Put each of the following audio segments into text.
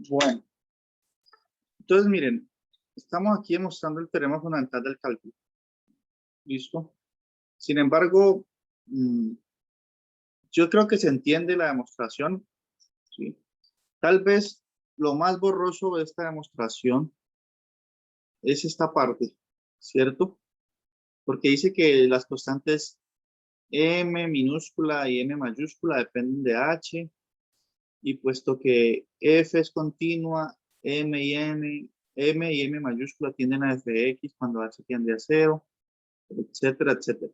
Bueno, entonces miren, estamos aquí demostrando el teorema fundamental del cálculo. ¿Listo? Sin embargo, yo creo que se entiende la demostración, ¿sí? Tal vez lo más borroso de esta demostración es esta parte, ¿cierto? Porque dice que las constantes m minúscula y m mayúscula dependen de h, y puesto que f es continua, m y m mayúscula tienden a f de x cuando h tiende a 0, etcétera, etcétera.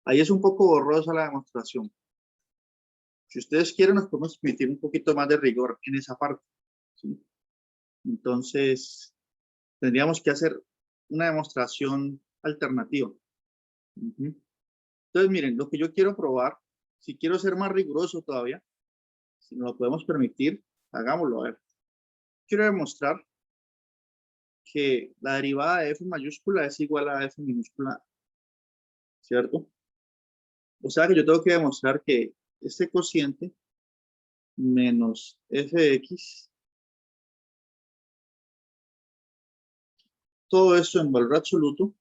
Ahí es un poco borrosa la demostración. Si ustedes quieren, nos podemos permitir un poquito más de rigor en esa parte, ¿sí? Entonces, tendríamos que hacer una demostración alternativa. Entonces, miren, lo que yo quiero probar, si quiero ser más riguroso todavía, si nos lo podemos permitir, hagámoslo. A ver, quiero demostrar que la derivada de f mayúscula es igual a f minúscula, ¿cierto? O sea que yo tengo que demostrar que este cociente menos f de x, todo esto en valor absoluto,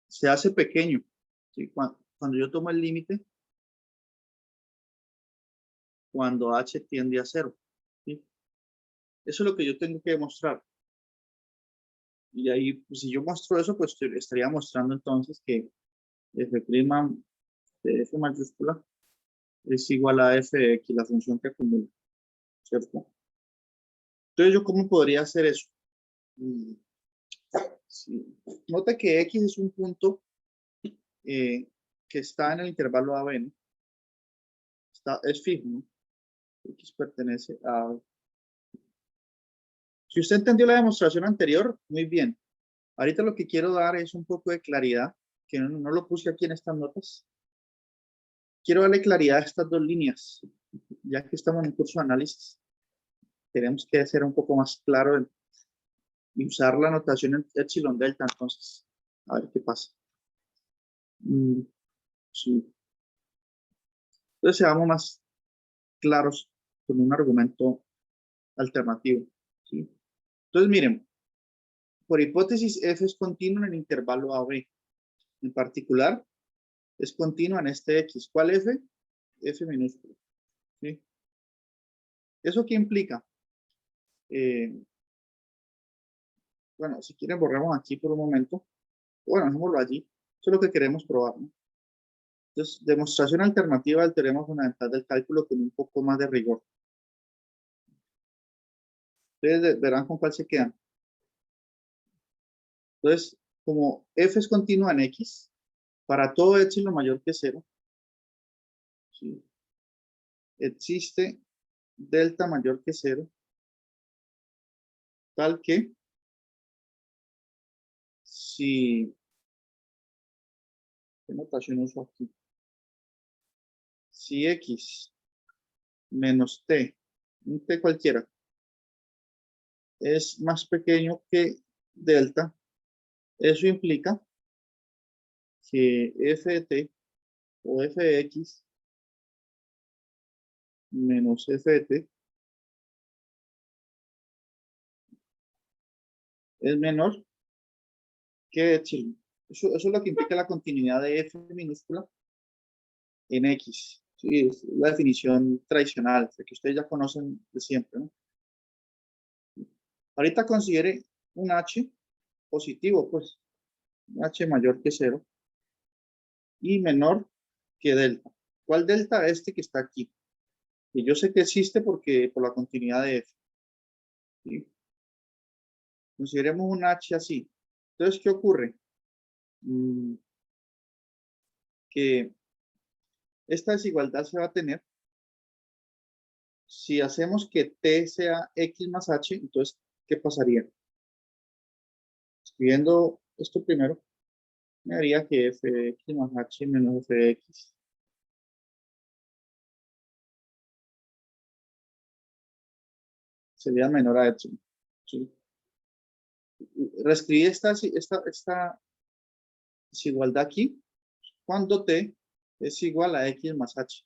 se hace pequeño, ¿sí? Cuando yo tomo el límite, cuando h tiende a 0, ¿sí? Eso es lo que yo tengo que demostrar. Y ahí, pues, si yo muestro eso, pues estaría mostrando entonces que f' de f mayúscula es igual a f de x, la función que acumula, ¿cierto? Entonces, ¿yo cómo podría hacer eso? Sí. Nota que x es un punto que está en el intervalo AB, ¿no? Es fijo, ¿no? X pertenece a... Si usted entendió la demostración anterior, muy bien. Ahorita lo que quiero dar es un poco de claridad, que no lo puse aquí en estas notas. Quiero darle claridad a estas dos líneas, ya que estamos en un curso de análisis. Tenemos que ser un poco más claro y usar la notación en epsilon delta, entonces, a ver qué pasa. Sí. Entonces, seamos más claros con un argumento alternativo, ¿sí? Entonces, miren, por hipótesis, f es continuo en el intervalo AB. En particular, es continua en este x. ¿Cuál f? F minúscula, ¿sí? ¿Eso qué implica? Bueno, si quieren borramos aquí por un momento. Bueno, dejémoslo allí. Eso es lo que queremos probar, ¿no? Entonces, demostración alternativa del teorema fundamental del cálculo con un poco más de rigor. Ustedes verán con cuál se quedan. Entonces, como f es continua en x, para todo epsilon mayor que 0, ¿sí? Existe delta mayor que 0, tal que si, ¿qué notación uso aquí? Si x menos t, un t cualquiera, es más pequeño que delta, eso implica que f de t o f de x menos f de t es menor que epsilon. Eso es lo que implica la continuidad de f minúscula en x. Sí, es la definición tradicional, que ustedes ya conocen de siempre, ¿no? Ahorita considere un h positivo, pues, un h mayor que 0 y menor que delta. ¿Cuál delta? Este que está aquí. Y yo sé que existe porque por la continuidad de f. ¿Sí? Consideremos un h así. Entonces, ¿qué ocurre? Que esta desigualdad se va a tener si hacemos que t sea x más h. Entonces, ¿qué pasaría? Escribiendo esto primero, me daría que f de x más h menos f de x sería menor a epsilon. ¿Sí? Reescribí esta desigualdad aquí cuando t es igual a x más h.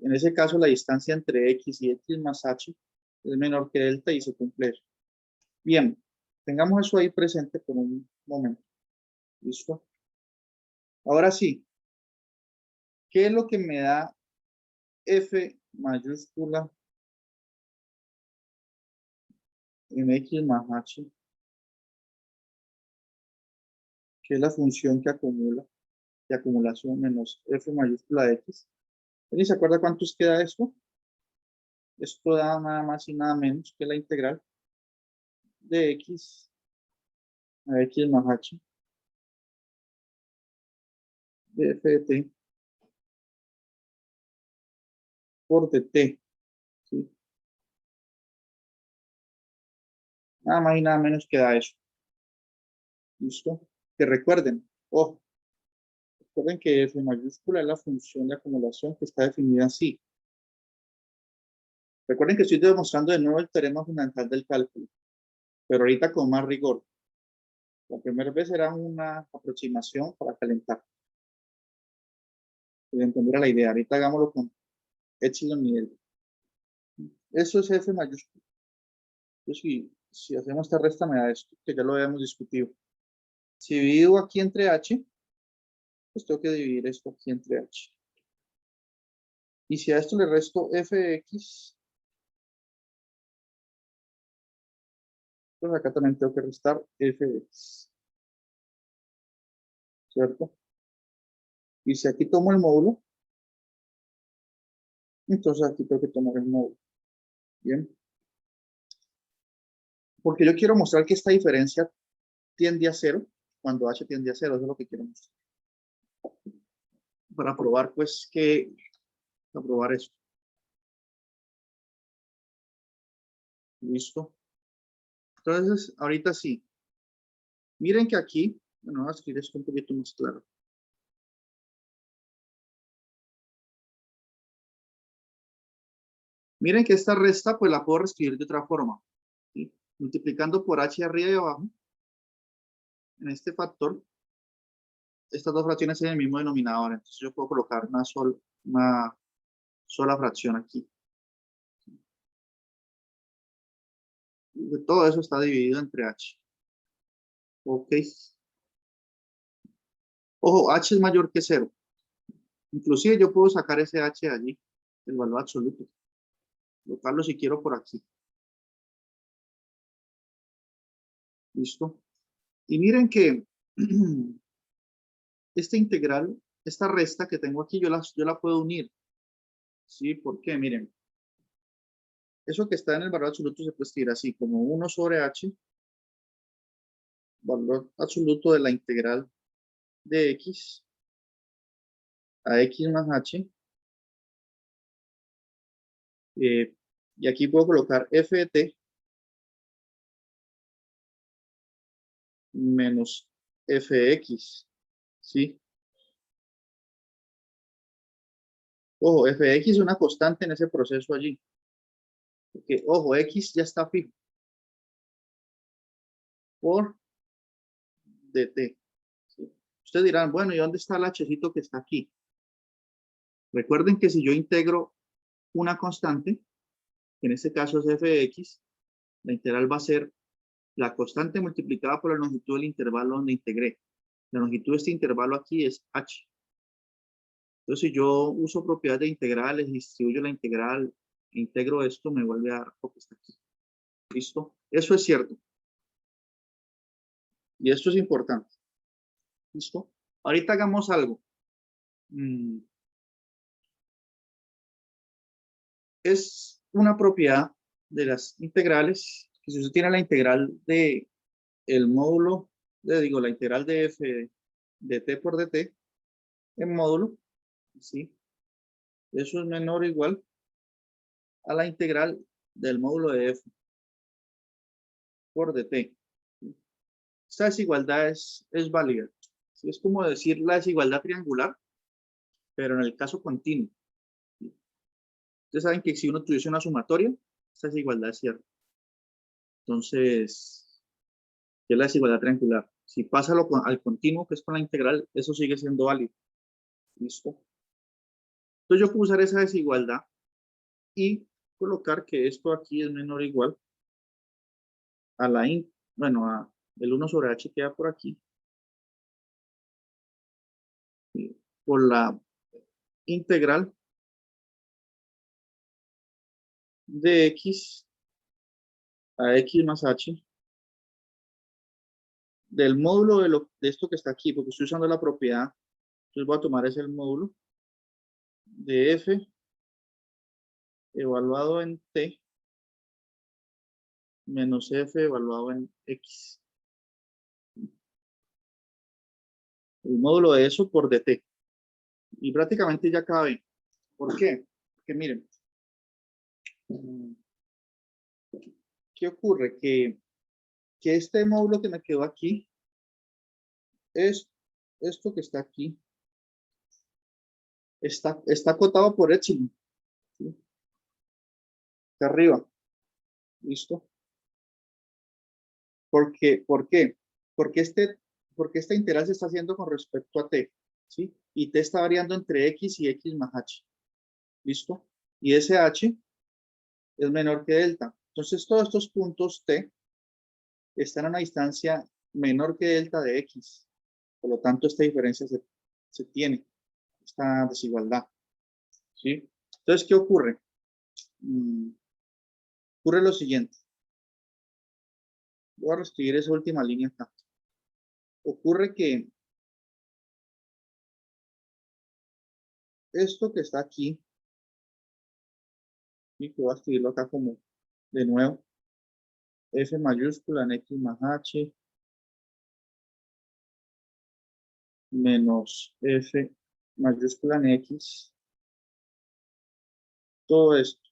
En ese caso, la distancia entre x y x más h es menor que delta y se cumple eso. Bien, tengamos eso ahí presente por un momento. ¿Listo? Ahora sí, ¿qué es lo que me da F mayúscula en X más H? Que es la función que acumula, de acumulación menos F mayúscula de X. ¿Alguien se acuerda cuántos queda esto? Esto da nada más y nada menos que la integral de X a X más H de F de T por dt. ¿Sí? Nada más y nada menos que da eso. ¿Listo? Que recuerden, ojo, recuerden que F mayúscula es la función de acumulación que está definida así. Recuerden que estoy demostrando de nuevo el teorema fundamental del cálculo, pero ahorita con más rigor. La primera vez era una aproximación para calentar. Para entender la idea. Ahorita hagámoslo con epsilon y L. Eso es F mayúscula. Entonces, si hacemos esta resta me da esto, que ya lo habíamos discutido. Si divido aquí entre H, pues tengo que dividir esto aquí entre H. Y si a esto le resto f de x, pues acá también tengo que restar f de x. ¿Cierto? Y si aquí tomo el módulo, entonces aquí tengo que tomar el módulo. Bien. Porque yo quiero mostrar que esta diferencia tiende a cero cuando h tiende a cero. Eso es lo que quiero mostrar. Para probar, pues, que... Para probar esto. Listo. Entonces, ahorita sí. Miren que aquí, bueno, voy a escribir esto un poquito más claro. Miren que esta resta, pues la puedo reescribir de otra forma. ¿Sí? Multiplicando por h arriba y abajo, en este factor, estas dos fracciones tienen el mismo denominador. Entonces yo puedo colocar una sola fracción aquí. Todo eso está dividido entre h. Ok. Ojo, h es mayor que 0. Inclusive yo puedo sacar ese h de allí, el valor absoluto. Colocarlo si quiero por aquí. Listo. Y miren que esta integral, esta resta que tengo aquí, yo la puedo unir. ¿Sí? ¿Por qué? Miren. Eso que está en el valor absoluto se puede escribir así, como 1 sobre h, valor absoluto de la integral de x a x más h. Y aquí puedo colocar f de t menos f de x. ¿Sí? Ojo, f de x es una constante en ese proceso allí. Porque, ojo, x ya está fijo. Por dt. ¿Sí? Ustedes dirán, bueno, ¿y dónde está el hcito que está aquí? Recuerden que si yo integro una constante, que en este caso es f de x, la integral va a ser la constante multiplicada por la longitud del intervalo donde integré. La longitud de este intervalo aquí es h. Entonces, si yo uso propiedades de integrales, distribuyo la integral, integro esto, me vuelve a dar lo que está aquí. ¿Listo? Eso es cierto. Y esto es importante. ¿Listo? Ahorita hagamos algo. Es una propiedad de las integrales, que si usted tiene la integral de el módulo, la integral de f de t por dt en módulo, ¿sí? Eso es menor o igual a la integral del módulo de f por dt. Esta desigualdad es válida. ¿Sí? Es como decir la desigualdad triangular, pero en el caso continuo. Ustedes saben que si uno tuviese una sumatoria, esta desigualdad es cierta. Entonces, ¿qué es la desigualdad triangular? Si pasa al continuo, que es con la integral, eso sigue siendo válido. ¿Listo? Entonces yo puedo usar esa desigualdad y colocar que esto aquí es menor o igual a la, bueno, el 1 sobre h queda por aquí. Y por la integral de x a x más h del módulo de esto que está aquí, porque estoy usando la propiedad. Entonces voy a tomar ese el módulo de f evaluado en t menos f evaluado en x. El módulo de eso por dt. Y prácticamente ya cabe. ¿Por qué? Porque miren, ¿qué ocurre? Que este módulo que me quedó aquí es esto que está aquí. Está acotado por epsilon. ¿Sí? Está arriba. ¿Listo? ¿Por qué? Porque, porque esta integral se está haciendo con respecto a t. ¿Sí? Y t está variando entre x y x más h. ¿Listo? Y ese h es menor que delta. Entonces todos estos puntos t están a una distancia menor que delta de x. Por lo tanto, esta diferencia se tiene, esta desigualdad. ¿Sí? Entonces, ¿qué ocurre? Ocurre lo siguiente. Voy a reescribir esa última línea acá. Ocurre que esto que está aquí, y que voy a escribirlo acá como de nuevo, f mayúscula en x más h menos f mayúscula en x, todo esto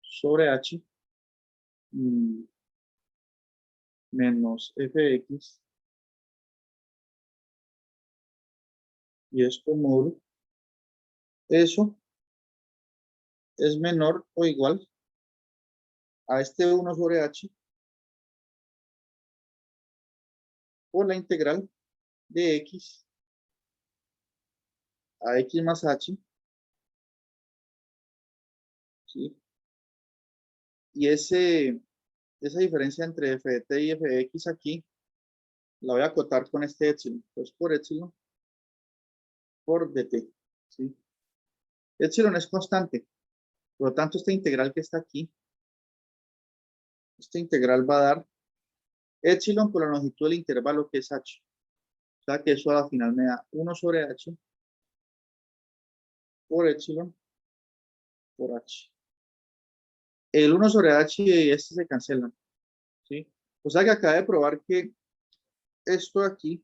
sobre h menos fx y esto módulo, eso es menor o igual a este 1 sobre h por la integral de x a x más h, ¿sí? Y esa diferencia entre f de t y f de x aquí, la voy a acotar con este epsilon. Pues por epsilon por dt, ¿sí? Epsilon es constante. Por lo tanto, esta integral que está aquí, esta integral va a dar epsilon por la longitud del intervalo que es h. O sea que eso al final me da 1 sobre h por epsilon por h. El 1 sobre h y este se cancelan, ¿sí? O sea que acaba de probar que esto aquí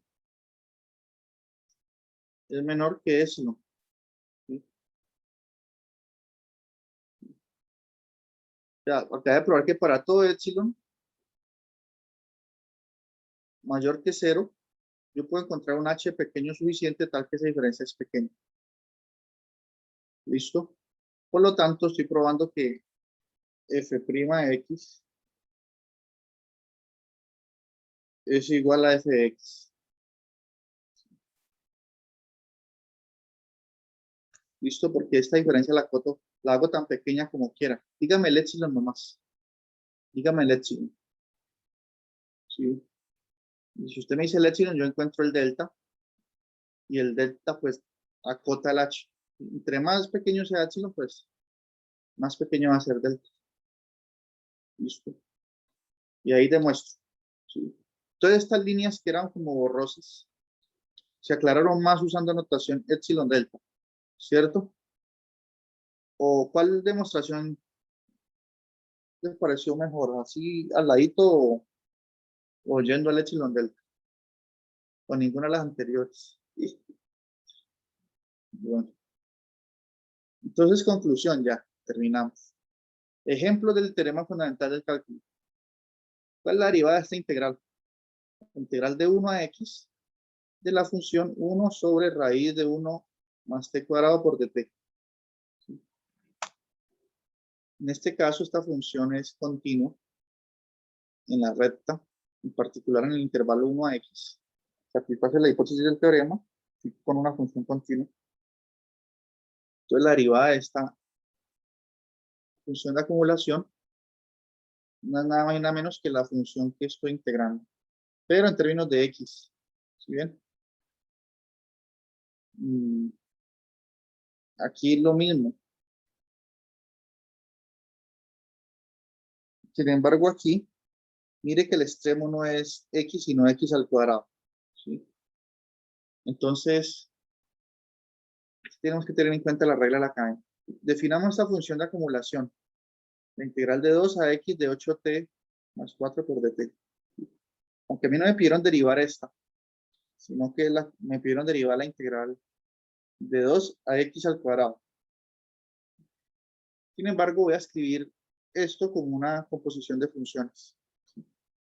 es menor que epsilon, ¿sí? O sea, acaba de probar que para todo epsilon mayor que 0, yo puedo encontrar un h pequeño suficiente tal que esa diferencia es pequeña. ¿Listo? Por lo tanto, estoy probando que f' de x es igual a f de x. ¿Listo? Porque esta diferencia la hago tan pequeña como quiera. Dígame el epsilon nomás. Dígame el epsilon. ¿Sí? Y si usted me dice el epsilon, yo encuentro el delta. Y el delta, pues, acota el h. Entre más pequeño sea epsilon, pues, más pequeño va a ser delta. ¿Listo? Y ahí demuestro. ¿Sí? Todas estas líneas que eran como borrosas se aclararon más usando notación epsilon delta. ¿Cierto? ¿O cuál demostración les pareció mejor? ¿Así al ladito o yendo al epsilon delta? O ninguna de las anteriores. Sí. Bueno, entonces conclusión ya, terminamos. Ejemplo del teorema fundamental del cálculo. ¿Cuál es la derivada de esta integral? Integral de 1 a x de la función 1 sobre raíz de 1 más t cuadrado por dt. En este caso, esta función es continua en la recta, en particular en el intervalo 1 a x. Satisface la hipótesis del teorema con una función continua. Entonces, la derivada de esta función de acumulación no es nada más y nada menos que la función que estoy integrando, pero en términos de X. ¿Sí bien? Aquí lo mismo. Sin embargo, aquí, mire que el extremo no es X, sino X al cuadrado. ¿Sí? Entonces, tenemos que tener en cuenta la regla de la cadena. Definamos esta función de acumulación. La integral de 2 a X de 8t más 4 por dt. Aunque a mí no me pidieron derivar esta, sino que me pidieron derivar la integral de 2 a X al cuadrado. Sin embargo, voy a escribir esto como una composición de funciones.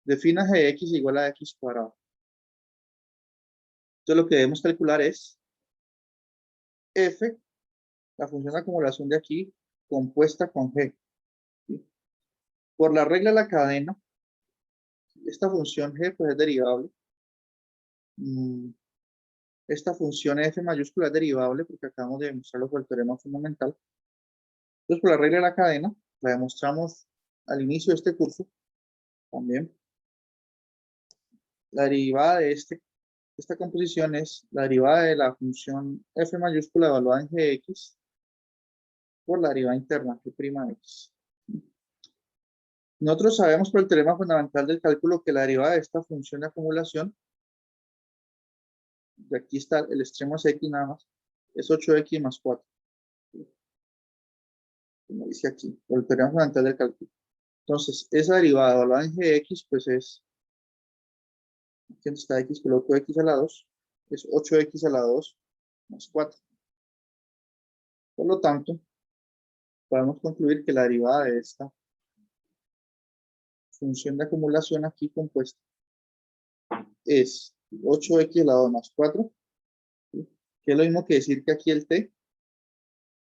Defina g de x igual a x cuadrado. Entonces lo que debemos calcular es f, la función de acumulación de aquí, compuesta con g. ¿Sí? Por la regla de la cadena, esta función g pues, es derivable. Esta función f mayúscula es derivable porque acabamos de demostrarlo por el teorema fundamental. Entonces, por la regla de la cadena, la demostramos al inicio de este curso también. La derivada de esta composición es la derivada de la función f mayúscula evaluada en gx por la derivada interna g' x. Nosotros sabemos por el teorema fundamental del cálculo que la derivada de esta función de acumulación, de aquí está el extremo es x nada más, es 8x más 4. Como dice aquí, por el teorema fundamental del cálculo. Entonces, esa derivada evaluada en gx, pues es, aquí donde está x, coloco x a la 2, es 8x a la 2 más 4. Por lo tanto, podemos concluir que la derivada de esta función de acumulación aquí compuesta es 8x a la 2 más 4, ¿sí? Que es lo mismo que decir que aquí el t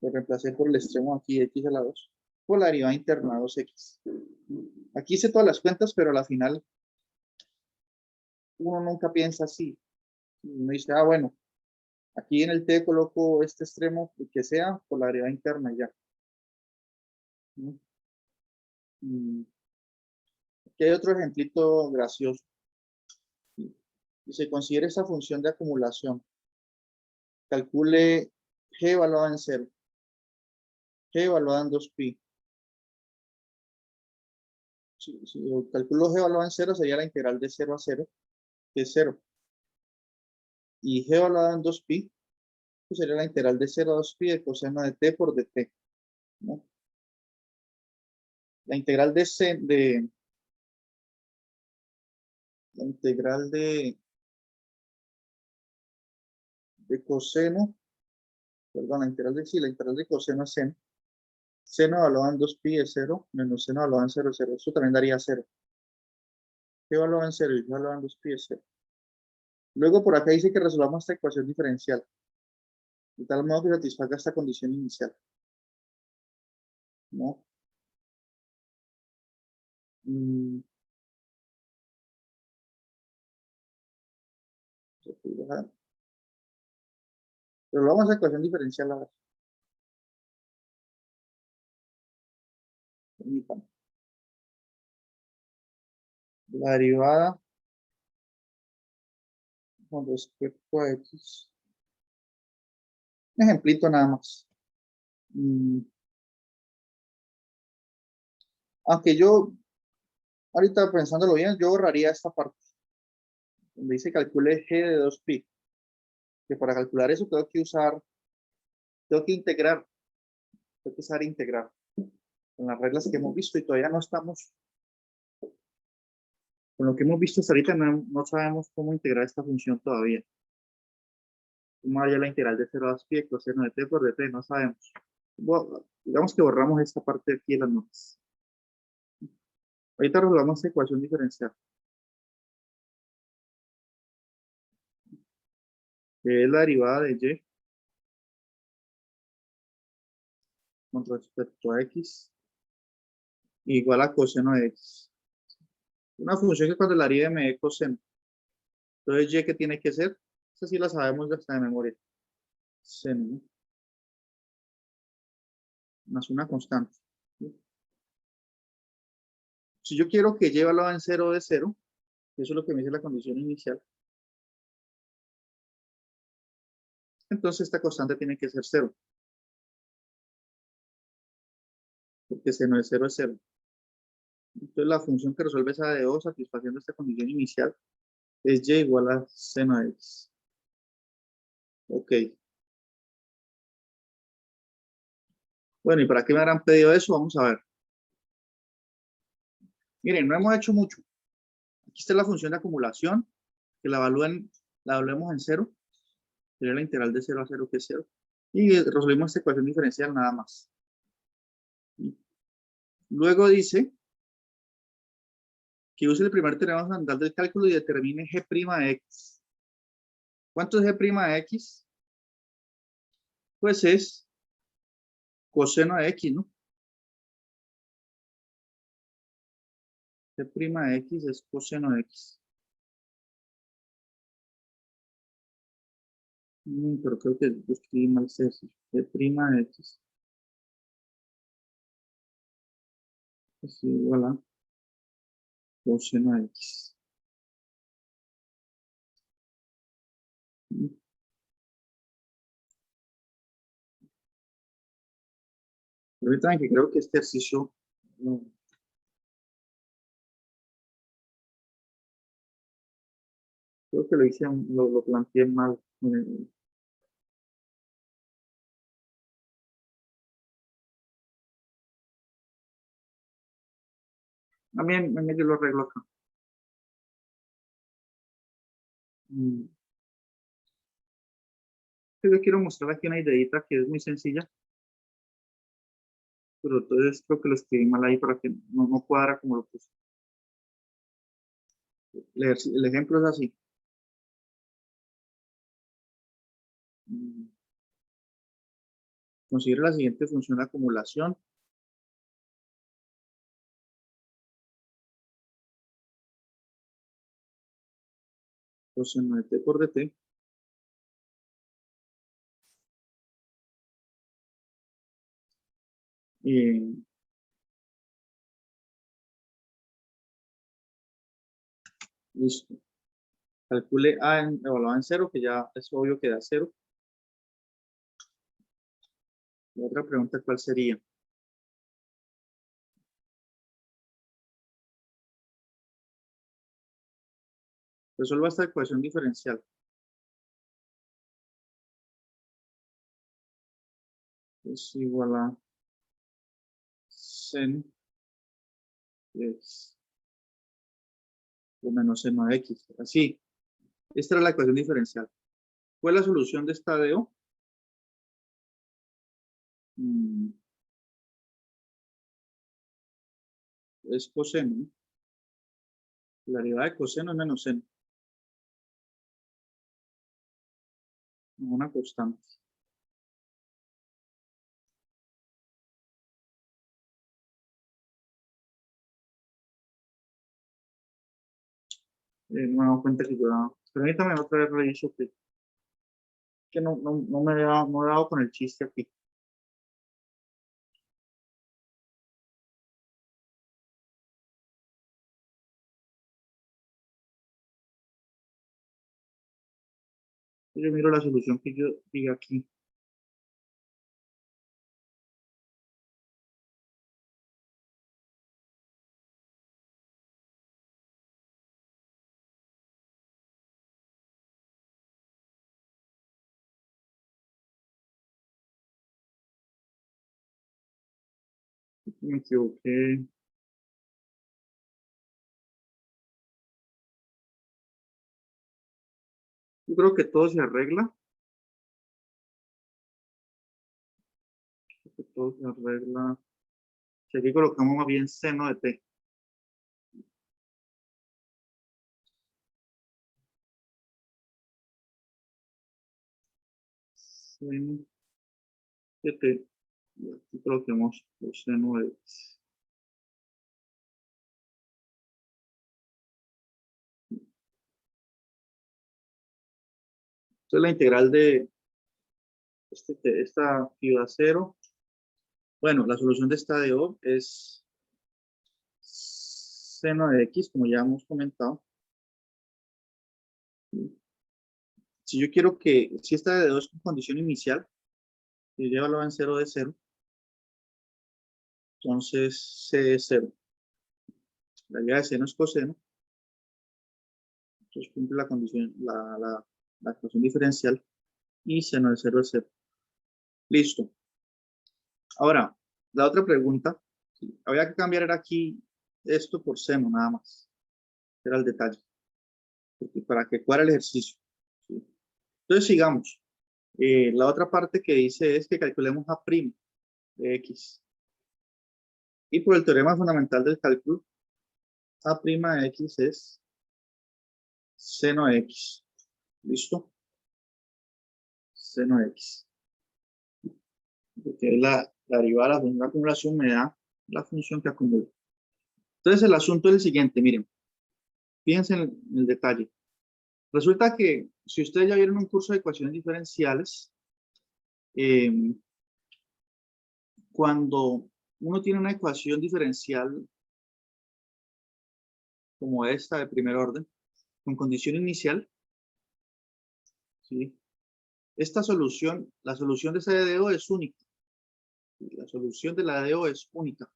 lo reemplacé por el extremo aquí x a la 2 por la derivada interna 2x. Aquí hice todas las cuentas, pero a la final uno nunca piensa así. Uno dice, ah, bueno, aquí en el t coloco este extremo, el que sea, por la derivada interna y ya. Aquí hay otro ejemplito gracioso. Y se considera esa función de acumulación. Calcule g evaluada en 0. G evaluada en 2pi. Si calculo g evaluada en 0 sería la integral de 0 a 0, que es 0. Y g evaluada en 2pi, pues sería la integral de 0 a 2pi de coseno de t por dt. ¿No? La integral la integral de coseno, perdón, la integral de coseno es seno. Seno evaluado en 2pi es 0, menos seno evaluado en 0 es 0. Eso también daría 0. G evaluado en 0 y G evaluado en 2pi es 0. Luego por acá dice que resolvamos esta ecuación diferencial, de tal modo que satisfaga esta condición inicial. ¿No? Pero vamos a ecuación diferencial ahora. Permítanme. La derivada con respecto a x. Un ejemplito nada más. Aunque yo, ahorita pensándolo bien, yo borraría esta parte. Donde dice calcule g de 2pi. Que para calcular eso tengo que integrar. Tengo que usar integrar. Con las reglas que hemos visto y todavía no estamos. Con lo que hemos visto hasta ahorita no sabemos cómo integrar esta función todavía. ¿Cómo vaya la integral de 0 a 2pi, coseno de t por dt? No sabemos. Bueno, digamos que borramos esta parte de aquí de las notas. Ahorita resolvamos esta ecuación diferencial. Que es la derivada de y con respecto a x igual a coseno de x. Una función que cuando la derive me dé coseno. Entonces, y, ¿qué tiene que ser? Esa sí la sabemos hasta de memoria. Seno, ¿no? Más una constante. ¿Sí? Si yo quiero que y evaluado en 0 de 0, eso es lo que me dice la condición inicial, entonces esta constante tiene que ser 0. Porque seno de 0 es 0. Entonces la función que resuelve esa de O satisfaciendo esta condición inicial es y igual a seno de x. Ok. Bueno, ¿y para qué me habrán pedido eso? Vamos a ver. Miren, no hemos hecho mucho. Aquí está la función de acumulación, que la evaluemos en 0. Sería la integral de 0 a 0, que es 0. Y resolvimos esta ecuación diferencial nada más. Luego dice que use el primer teorema fundamental del cálculo y determine g' de x. ¿Cuánto es g' de x? Pues es coseno de x, ¿no? G' de x es coseno de x. Pero creo que yo escribí mal eso. G' de x es igual a coseno de x. Ahorita que creo que este ejercicio creo que lo hice, lo planteé mal. También yo lo arreglo acá. Yo quiero mostrar aquí una ideita que es muy sencilla, pero entonces creo que lo escribí mal ahí para que no cuadra como lo puse. El ejemplo es así. Considera la siguiente función de acumulación. Coseno de t por dt. Listo. Calcule A evaluado en 0, que ya es obvio que da 0. La otra pregunta, ¿cuál sería? Resuelva esta ecuación diferencial. Es igual a seno de x o menos seno de x. Así. Esta era la ecuación diferencial. ¿Cuál es la solución de esta de O? Es coseno, ¿no? La derivada de coseno es menos seno. Una constante. Me he dado cuenta que yo... Permítame otra vez reviso que no me he dado con el chiste aquí. Yo miro la solución que yo diga aquí. Me equivoqué. Yo creo que todo se arregla. Creo que todo se arregla. Si aquí colocamos más bien seno de t. Seno de t. Y aquí coloquemos seno de x. Entonces la integral de esta figura 0. Bueno, la solución de esta de O es seno de X, como ya hemos comentado. Si yo quiero que, si esta de 2 con condición inicial, que yo evalúo en 0 de 0, entonces C de 0. La idea de seno es coseno. Entonces cumple la condición, la ecuación diferencial y seno de 0 es 0. Listo. Ahora, la otra pregunta, había que cambiar era aquí esto por seno nada más. Era el detalle. Para que cuadre el ejercicio. ¿Sí? Entonces sigamos. La otra parte que dice es que calculemos A' de X. Y por el teorema fundamental del cálculo, A' de X es seno de X. ¿Listo? Seno de X. Porque la derivada de la función de acumulación me da la función que acumula. Entonces el asunto es el siguiente, miren. Fíjense en el detalle. Resulta que si ustedes ya vieron un curso de ecuaciones diferenciales, cuando uno tiene una ecuación diferencial como esta de primer orden, con condición inicial, ¿sí? Esta solución, la solución de esa DO es única. La solución de la DO es única,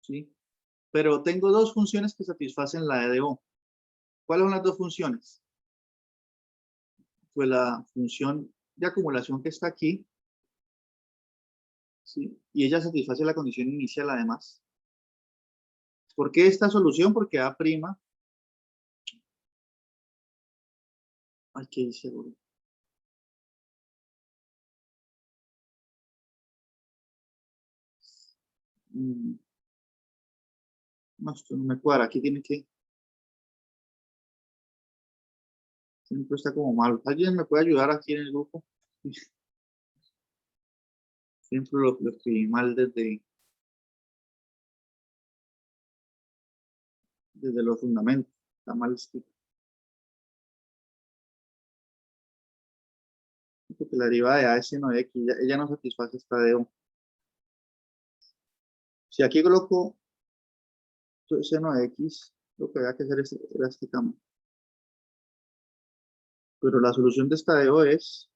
¿sí? Pero tengo dos funciones que satisfacen la DO. ¿Cuáles son las dos funciones? Pues la función de acumulación que está aquí, ¿sí? Y ella satisface la condición inicial además. ¿Por qué esta solución? Porque A', ay, ¿qué dice? No, esto no me cuadra, aquí tiene que, siempre está como mal. ¿Alguien me puede ayudar aquí en el grupo? Siempre lo escribí mal desde los fundamentos. Está mal escrito. Porque la derivada de A es seno de X, ella no satisface esta DO. Si aquí coloco seno de X, lo que había que hacer es era este cambio. Pero la solución de esta DO es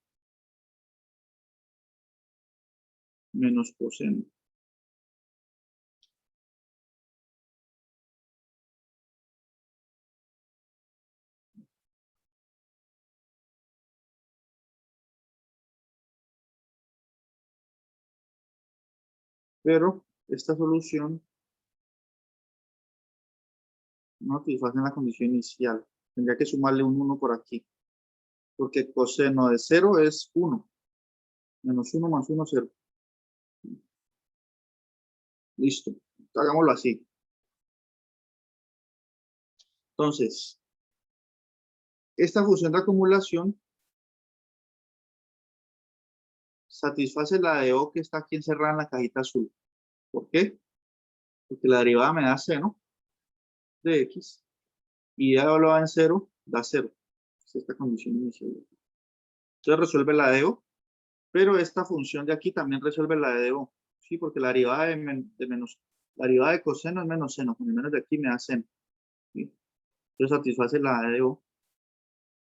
menos coseno. Pero esta solución no satisface la condición inicial. Tendría que sumarle un 1 por aquí. Porque coseno de 0 es 1. Menos 1 más 1, 0. Listo. Hagámoslo así. Entonces, esta función de acumulación satisface la de O que está aquí encerrada en la cajita azul. ¿Por qué? Porque la derivada me da seno de X y ya lo va en 0, da 0. Es esta condición inicial. Entonces resuelve la de O, pero esta función de aquí también resuelve la de O. ¿Sí? Porque la derivada la derivada de coseno es menos seno. Con el menos de aquí me da seno. ¿Sí? Entonces satisface la de O.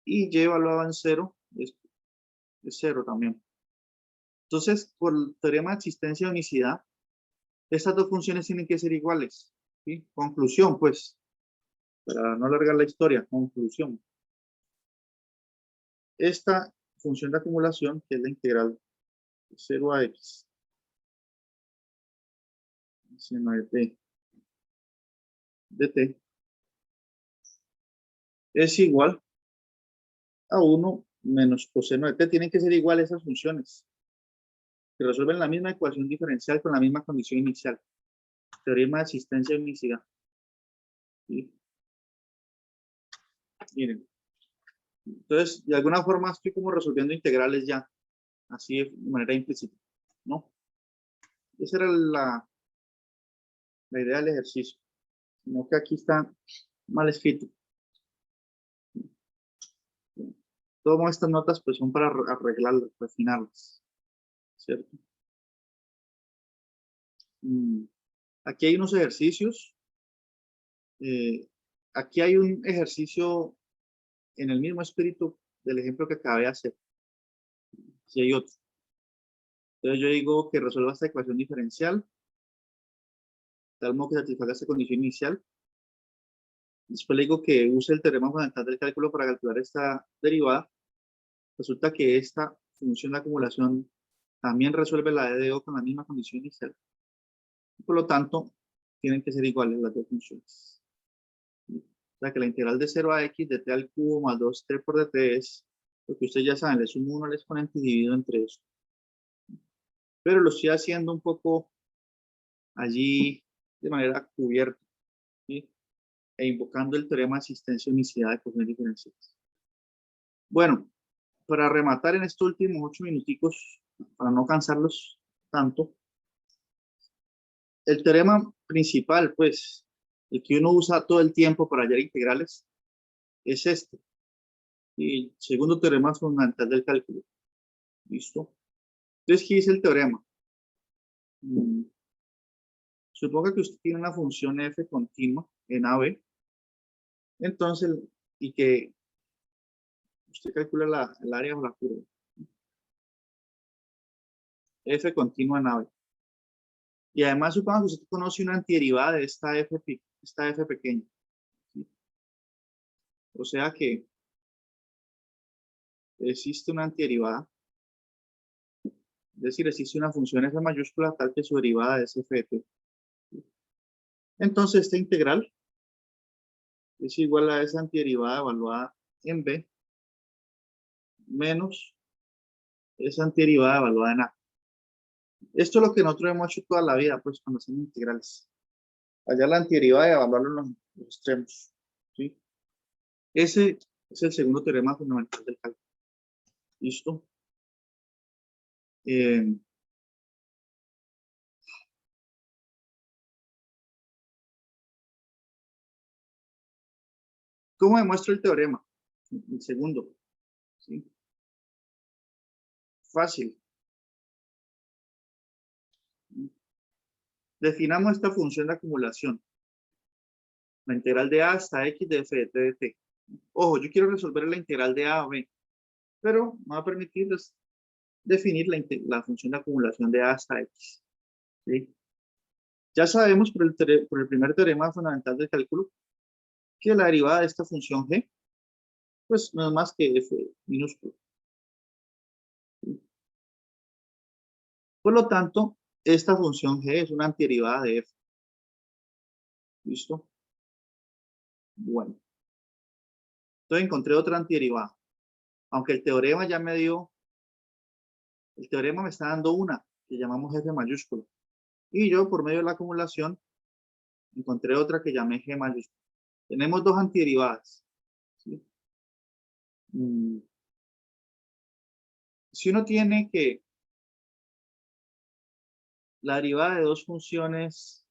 Y Y evaluado en 0 es 0 también. Entonces, por el teorema de existencia de unicidad, estas dos funciones tienen que ser iguales. ¿Sí? Conclusión, pues, para no alargar la historia, conclusión. Esta función de acumulación, que es la integral de 0 a x, seno de t, de t, es igual a 1 menos coseno de t. Tienen que ser iguales esas funciones, que resuelven la misma ecuación diferencial con la misma condición inicial. Teorema de existencia de unicidad. ¿Sí? Miren. Entonces, de alguna forma estoy como resolviendo integrales ya, así de manera implícita, ¿no? Esa era la idea del ejercicio, sino que aquí está mal escrito. Todas estas notas pues son para arreglarlas, refinarlas, ¿cierto? Aquí hay unos ejercicios aquí hay un ejercicio en el mismo espíritu del ejemplo que acabé de hacer. Si hay otro. Entonces yo digo que resuelva esta ecuación diferencial, de tal modo que satisfaga esta condición inicial. Después le digo que use el teorema fundamental del cálculo para calcular esta derivada. Resulta que esta función de acumulación también resuelve la de DO con la misma condición inicial. Por lo tanto, tienen que ser iguales las dos funciones. O sea que la integral de 0 a x de t al cubo más 2t por dt es lo que ustedes ya saben, le sumo 1 al exponente y divido entre eso. Pero lo estoy haciendo un poco allí de manera cubierta, ¿sí? E invocando el teorema de asistencia y unicidad de ecuaciones diferenciales. Bueno, para rematar en estos últimos 8 minuticos, para no cansarlos tanto, el teorema principal, pues, el que uno usa todo el tiempo para hallar integrales, es este. Y el segundo teorema fundamental del cálculo. ¿Listo? Entonces, ¿qué dice el teorema? Suponga que usted tiene una función f continua en AB. Entonces, y que usted calcula el área o la curva. F continua en AB. Y además, suponga que usted conoce una antiderivada de esta f pequeña. ¿Sí? O sea que existe una antiderivada. Es decir, existe una función f mayúscula tal que su derivada es f de t. Entonces, esta integral es igual a esa antiderivada evaluada en B menos esa antiderivada evaluada en A. Esto es lo que nosotros hemos hecho toda la vida, pues, cuando hacemos integrales. Hallar la antiderivada y evaluarlo en los extremos. ¿Sí? Ese es el segundo teorema fundamental del cálculo. ¿Listo? ¿Cómo demuestro el teorema? El segundo. ¿Sí? Fácil. Definamos esta función de acumulación. La integral de A hasta X de f de t de t. Ojo, yo quiero resolver la integral de A a B, pero me va a permitir definir la función de acumulación de A hasta X. ¿Sí? Ya sabemos por el primer teorema fundamental del cálculo que la derivada de esta función g, pues no es más que f minúsculo. ¿Sí? Por lo tanto, esta función g es una antiderivada de f. ¿Listo? Bueno. Entonces encontré otra antiderivada. Aunque el teorema ya me dio, el teorema me está dando una que llamamos f mayúsculo. Y yo, por medio de la acumulación, encontré otra que llamé g mayúsculo. Tenemos dos antiderivadas. ¿Sí? Si uno tiene que la derivada de dos funciones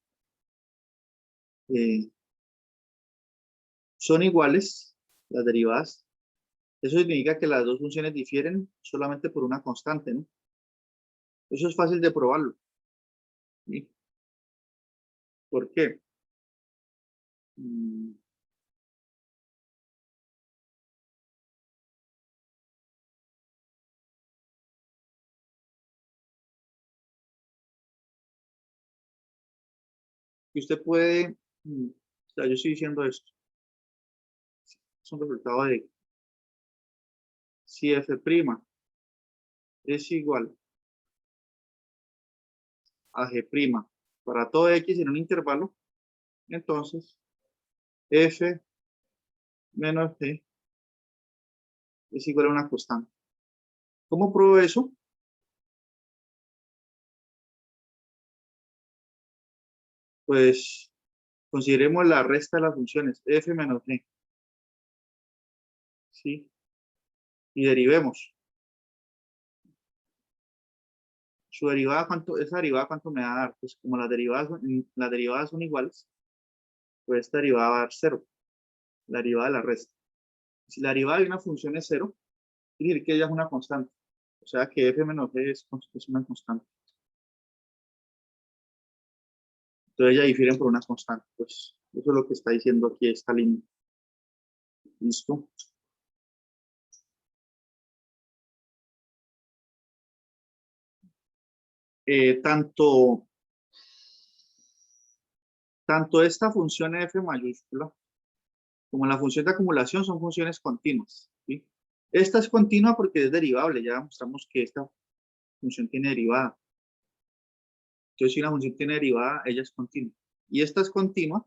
son iguales, las derivadas, eso significa que las dos funciones difieren solamente por una constante, ¿no? Eso es fácil de probarlo. ¿Sí? ¿Por qué? Y usted puede, o sea, yo estoy diciendo esto, es un resultado de si f' es igual a g' para todo x en un intervalo, entonces f menos g es igual a una constante. ¿Cómo pruebo eso? Pues consideremos la resta de las funciones f menos g, ¿sí? Y derivemos. Su derivada, esa derivada, ¿cuánto me va a dar? Pues como las derivadas son iguales, pues esta derivada va a dar 0, la derivada de la resta. Si la derivada de una función es 0, quiere decir que ella es una constante. O sea que f menos g es una constante. Entonces ellas difieren por una constante. Pues Eso es lo que está diciendo aquí esta línea. ¿Listo? Tanto esta función f mayúscula como la función de acumulación son funciones continuas, ¿sí? Esta es continua porque es derivable, ya mostramos que esta función tiene derivada. Entonces, si una función tiene derivada, ella es continua. Y esta es continua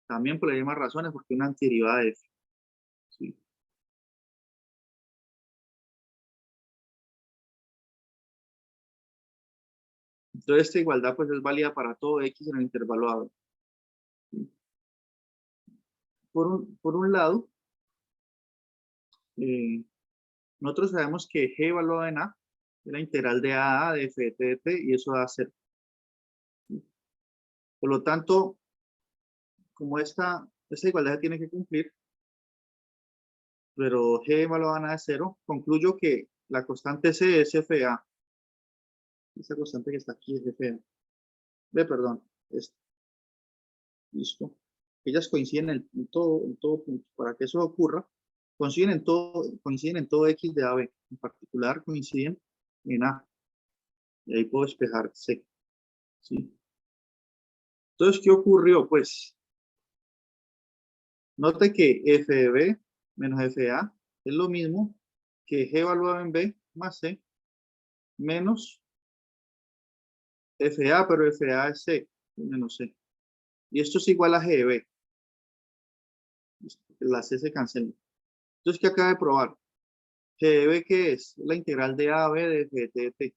también por las mismas razones, porque es una antiderivada de f, ¿sí? Entonces, esta igualdad pues es válida para todo x en el intervalo a b. ¿Sí? Por un lado, nosotros sabemos que g evaluado en a es la integral de a de f de t de t, y eso da 0. Por lo tanto, como esta igualdad se tiene que cumplir, pero g evaluado en a es 0, concluyo que la constante c es f de a. Esa constante que está aquí es f de a. Perdón, listo. Ellas coinciden en todo punto. Para que eso ocurra, coinciden en todo x de a b. En particular, coinciden en a. Y ahí puedo despejar c. ¿Sí? Entonces, ¿qué ocurrió? Pues, note que f de b menos f de a es lo mismo que g evaluado en b más c menos f de a, pero f de a es c menos c. Y esto es igual a g de b. La c se cancela. Entonces, ¿qué acaba de probar? G de b, ¿qué es? La integral de a a b de f de t de t.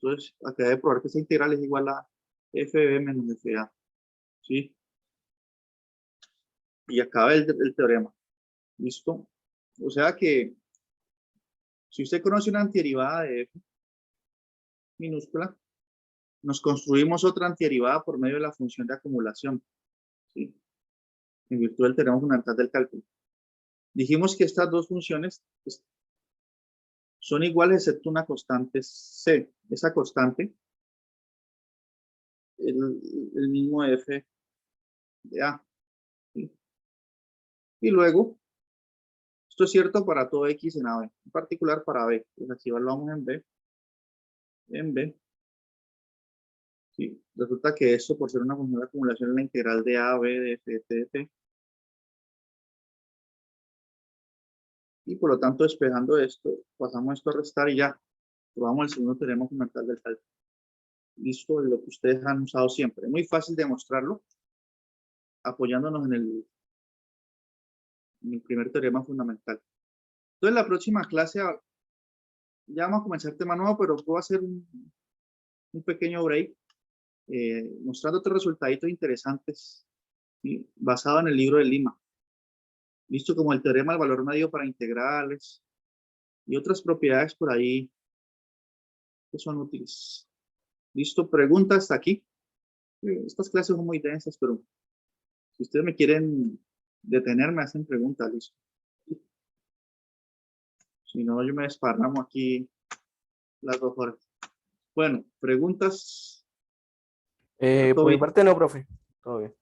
Entonces, acaba de probar que esa integral es igual a f de b menos f de a. ¿Sí? Y acaba el teorema. ¿Listo? O sea que si usted conoce una antiderivada de f minúscula, nos construimos otra antiderivada por medio de la función de acumulación, ¿sí? En virtud del teorema fundamental del cálculo. Dijimos que estas dos funciones pues, son iguales excepto una constante c. Esa constante, el mismo f de a. ¿Sí? Y luego, esto es cierto para todo x en a b, en particular para b. Pues aquí evaluamos en b. En b. ¿Sí? Resulta que esto, por ser una función de acumulación, es la integral de a a b de f de t de t. Y por lo tanto, despejando esto, pasamos esto a restar y ya. Probamos el segundo teorema fundamental del cálculo. Listo, lo que ustedes han usado siempre. Muy fácil demostrarlo, apoyándonos en el primer teorema fundamental. Entonces, la próxima clase, ya vamos a comenzar tema nuevo, pero puedo hacer un pequeño break, mostrando otros resultados interesantes, ¿sí? Basado en el libro de Lima. Listo, como el teorema del valor medio para integrales y otras propiedades por ahí que son útiles. Listo, preguntas hasta aquí. Estas clases son muy densas, pero si ustedes me quieren detener, me hacen preguntas, listo. Si no, yo me desparramo aquí las 2 horas. Bueno, preguntas. Por mi parte no, profe. Todo bien.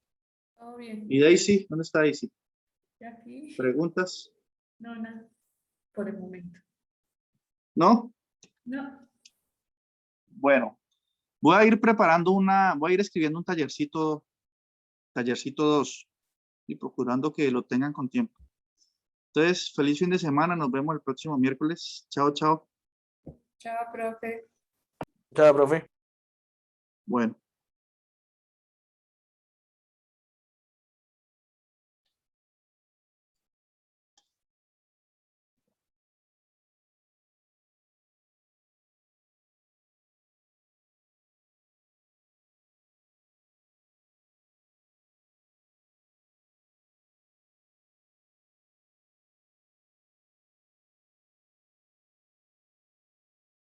Todo bien. ¿Y Daisy? ¿Dónde está Daisy? Aquí. ¿Preguntas? No, nada. Por el momento. ¿No? No. Bueno, voy a ir voy a ir escribiendo un tallercito 2, y procurando que lo tengan con tiempo. Entonces, feliz fin de semana, nos vemos el próximo miércoles. Chao, chao. Chao, profe. Chao, profe. Bueno.